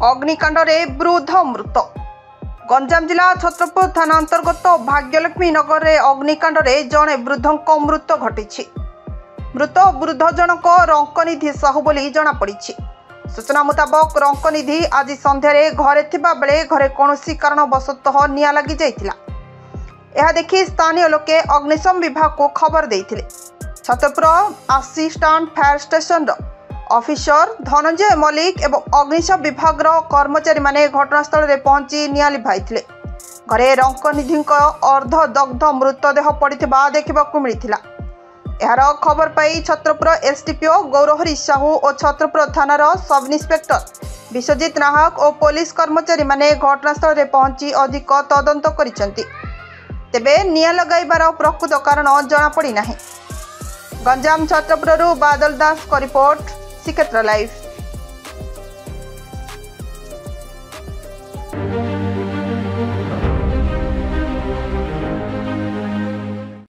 अग्निकांड वृद्ध मृत। गंजाम जिला छत्रपुर थाना अंतर्गत भाग्यलक्ष्मी नगर में अग्निकांड जड़े वृद्धों मृत्यु घटी। मृत वृद्ध जनक रंकनिधि साहू बोली जमापड़ी। सूचना मुताबक रंकनिधि आज संध्यारे घरे थिबा बेले घरे कौनसी कारणवशतः निआं लगी जाइतिला। यह देखि स्थानीय लोके अग्निशम विभाग को खबर देइथिले। Chhatrapur assistant fire station officer Dhananjay Mallik एवं अग्निशम विभाग कर्मचारी माने घटनास्थल में पहुंची निआं लिभाइथिले। घरे रंकनिधि अर्धदग्ध मृतदेह पड़िथिबा देखिबाकू मिलिथिला। यार खबर पाई छत्रपुर एसडीपीओ गौरहरी साहू और छत्रपुर थानार सब इन्स्पेक्टर विश्वजित नाहक और पुलिस कर्मचारी माने घटनास्थल में पहुंची अधिक तदंत करिसेंती। तेबे निआं लगाइबार प्रकृत कारण जमापड़ी नाही। गंजाम छत्रपुर बादल दास को रिपोर्ट, श्रीक्षेत्र लाइव।